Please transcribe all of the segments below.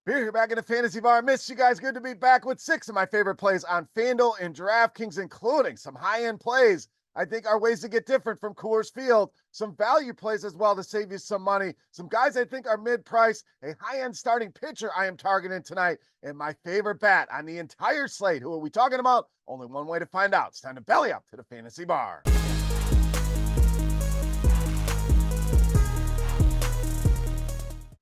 Beer here back in the fantasy bar. Missed you guys. Good to be back with 6 of my favorite plays on FanDuel and DraftKings, including some high-end plays I think are ways to get different from Coors Field. Some value plays as well to save you some money. Some guys I think are mid-price. A high-end starting pitcher I am targeting tonight. And my favorite bat on the entire slate. Who are we talking about? Only one way to find out. It's time to belly up to the fantasy bar.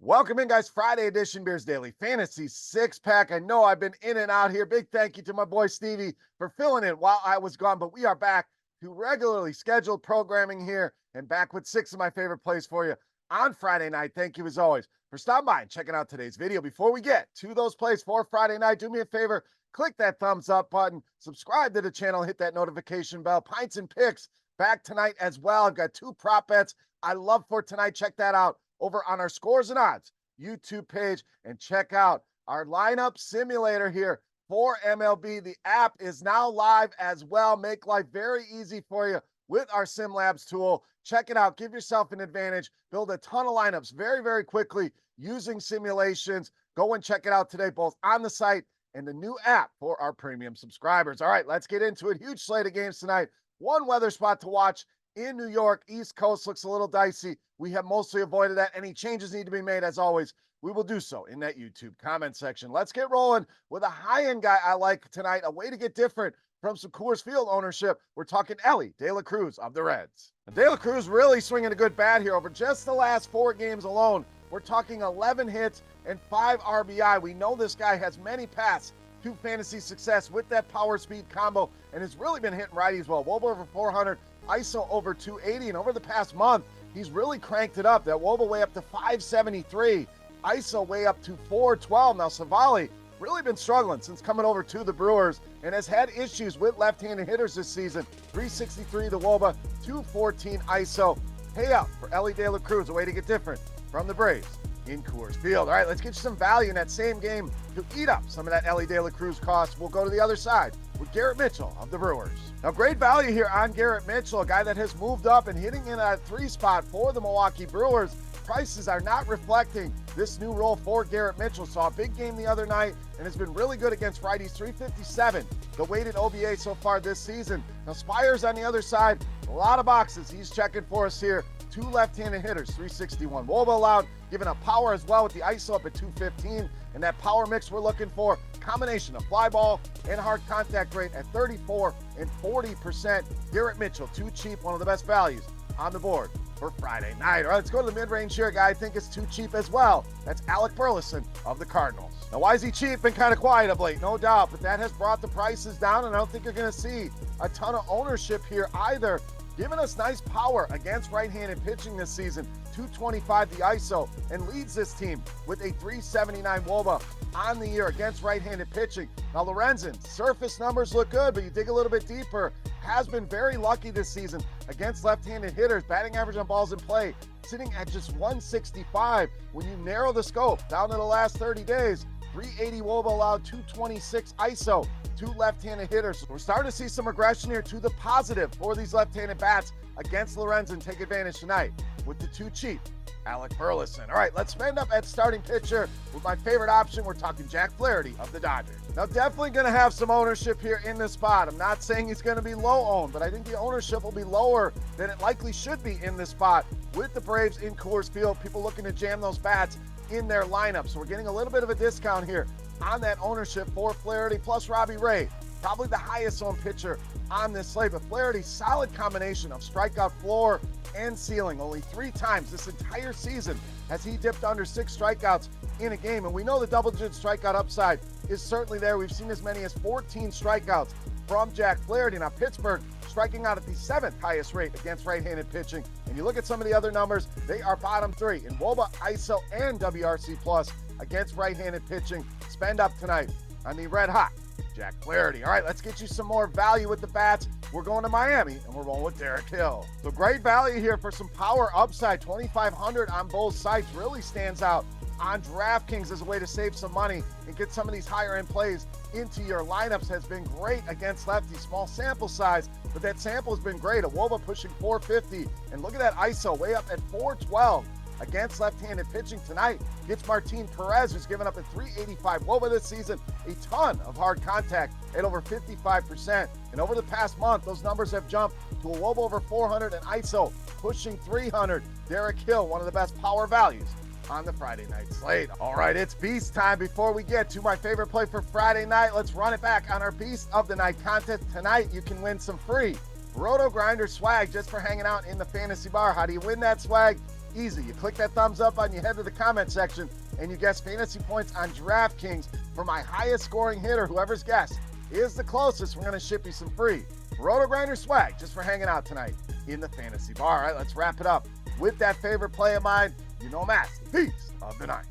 Welcome in, guys. Friday edition Beers Daily Fantasy Six-Pack. I know I've been in and out here. Big thank you to my boy Stevie for filling in while I was gone, but we are back to regularly scheduled programming here and back with 6 of my favorite plays for you on Friday night. Thank you, as always, for stopping by and checking out today's video. Before we get to those plays for Friday night, do me a favor, click that thumbs up button, subscribe to the channel, hit that notification bell. Pints and Picks back tonight as well. I've got 2 prop bets I love for tonight. Check that out over on our Scores and Odds YouTube page, and check out our lineup simulator here for MLB. The app is now live as well. Make life very easy for you with our SimLabs tool. Check it out. Give yourself an advantage. Build a ton of lineups very, very quickly using simulations. Go and check it out today, both on the site and the new app for our premium subscribers. All right, let's get into it. Huge slate of games tonight. One weather spot to watch in New York. East Coast looks a little dicey. We have mostly avoided that. Any changes need to be made, as always, we will do so in that YouTube comment section. Let's get rolling with a high-end guy I like tonight, a way to get different from some Coors Field ownership. We're talking Elly De La Cruz of the Reds. Now, De La Cruz really swinging a good bat here over just the last 4 games alone. We're talking 11 hits and 5 RBI. We know this guy has many paths to fantasy success with that power speed combo and has really been hitting righties well. WOBA over 400, ISO over 280, and over the past month, he's really cranked it up. That WOBA way up to 573, ISO way up to 412. Now, Savali really been struggling since coming over to the Brewers and has had issues with left-handed hitters this season. 363 the WOBA, 214 ISO. Payout for Elly De La Cruz, a way to get different from the Braves in Coors Field. All right, let's get you some value in that same game to eat up some of that Elly De La Cruz cost. We'll go to the other side with Garrett Mitchell of the Brewers. Now, great value here on Garrett Mitchell, a guy that has moved up and hitting in a 3 spot for the Milwaukee Brewers. Prices are not reflecting this new role for Garrett Mitchell. Saw a big game the other night and has been really good against righties. 357, the weighted OBA so far this season. Now, Spires on the other side, a lot of boxes he's checking for us here. 2 left-handed hitters, 361 WOBA allowed, giving up power as well with the ISO up at 215. And that power mix we're looking for, combination of fly ball and hard contact rate at 34 and 40%. Garrett Mitchell, too cheap, one of the best values on the board for Friday night. All right, let's go to the mid-range here. A guy I think is too cheap as well. That's Alec Burleson of the Cardinals. Now, why is he cheap? Been kind of quiet of late, no doubt, but that has brought the prices down, and I don't think you're going to see a ton of ownership here either. Giving us nice power against right-handed pitching this season. 225 the ISO, and leads this team with a 379 WOBA on the year against right-handed pitching. Now, Lorenzen, surface numbers look good, but you dig a little bit deeper, has been very lucky this season against left-handed hitters. Batting average on balls in play sitting at just 165. When you narrow the scope down to the last 30 days, 380 WOBA allowed, 226 ISO, 2 left-handed hitters. So we're starting to see some aggression here to the positive for these left-handed bats against Lorenzen. Take advantage tonight with the too cheap Alec Burleson. All right, let's spend up at starting pitcher with my favorite option. We're talking Jack Flaherty of the Dodgers. Now, definitely going to have some ownership here in this spot. I'm not saying he's going to be low owned, but I think the ownership will be lower than it likely should be in this spot with the Braves in Coors Field. People looking to jam those bats in their lineup. So we're getting a little bit of a discount here on that ownership for Flaherty, plus Robbie Ray, probably the highest owned pitcher on this slate. But Flaherty's solid combination of strikeout floor and ceiling. Only 3 times this entire season has he dipped under 6 strikeouts in a game. And we know the double-digit strikeout upside is certainly there. We've seen as many as 14 strikeouts from Jack Flaherty. Now, Pittsburgh striking out at the 7th highest rate against right-handed pitching. And you look at some of the other numbers, they are bottom 3 in WOBA, ISO, and WRC plus against right-handed pitching. Spend up tonight on the red hot Jack Flaherty. All right, let's get you some more value with the bats. We're going to Miami, and we're rolling with Derek Hill. So great value here for some power upside. 2,500 on both sites really stands out on DraftKings as a way to save some money and get some of these higher end plays into your lineups. Has been great against lefties. Small sample size, but that sample has been great. A WOBA pushing 450, and look at that ISO way up at 412 against left-handed pitching tonight gets Martin Perez, who's given up a 385 WOBA this season, a ton of hard contact at over 55%. And over the past month, those numbers have jumped to a WOBA over 400 and ISO pushing 300. Derek Hill, one of the best power values on the Friday night slate. All right, it's Beast time. Before we get to my favorite play for Friday night, let's run it back on our Beast of the Night contest. Tonight, you can win some free RotoGrinder swag just for hanging out in the fantasy bar. How do you win that swag? Easy. You click that thumbs up button, you head to the comment section, and you guess fantasy points on DraftKings for my highest scoring hitter. Whoever's guess is the closest, we're going to ship you some free RotoGrinder swag just for hanging out tonight in the fantasy bar. All right, let's wrap it up with that favorite play of mine. You know, Matt, the Beast of the Night.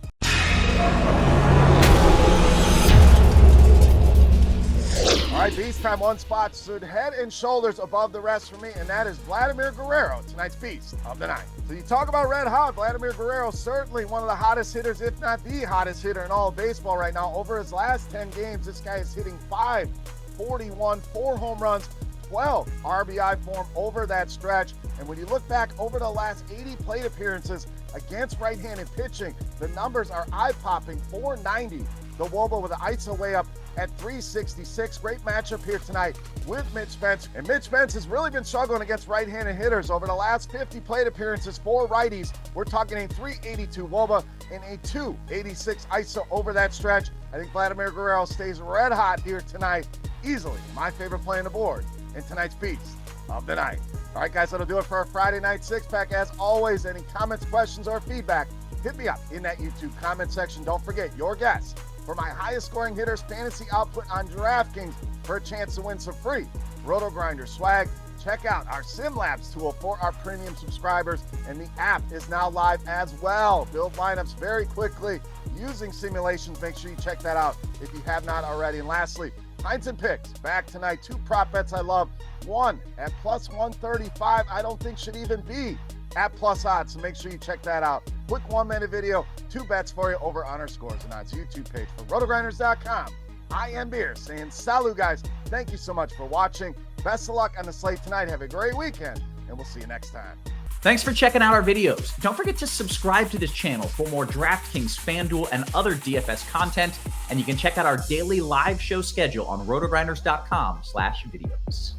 All right, Beast time. One spot stood head and shoulders above the rest for me, and that is Vladimir Guerrero, tonight's Beast of the Night. So you talk about red hot, Vladimir Guerrero, certainly one of the hottest hitters, if not the hottest hitter in all of baseball right now. Over his last 10 games, this guy is hitting .541, 4 home runs, 12 RBI form over that stretch. And when you look back over the last 80 plate appearances against right-handed pitching, the numbers are eye-popping. 490, the WOBA with an ISO way up at 366. Great matchup here tonight with Mitch Spence. And Mitch Spence has really been struggling against right-handed hitters. Over the last 50 plate appearances for righties, we're talking a 382 WOBA and a 286 ISO over that stretch. I think Vladimir Guerrero stays red hot here tonight. Easily my favorite play on the board in tonight's Beast of the Night. All right, guys, that'll do it for our Friday night six-pack. As always, any comments, questions, or feedback, hit me up in that YouTube comment section. Don't forget your guess for my highest scoring hitters fantasy output on DraftKings for a chance to win some free RotoGrinder swag. Check out our SimLabs tool for our premium subscribers, and the app is now live as well. Build lineups very quickly using simulations. Make sure you check that out if you have not already. And lastly, Pints and Picks back tonight. 2 prop bets I love. One at plus 135. I don't think should even be at plus odds, so make sure you check that out. Quick 1-minute video, 2 bets for you over on our Scores and Odds YouTube page for RotoGrinders.com. I am Beer saying salut, guys. Thank you so much for watching. Best of luck on the slate tonight. Have a great weekend, and we'll see you next time. Thanks for checking out our videos. Don't forget to subscribe to this channel for more DraftKings, FanDuel, and other DFS content. And you can check out our daily live show schedule on RotoGrinders.com/videos.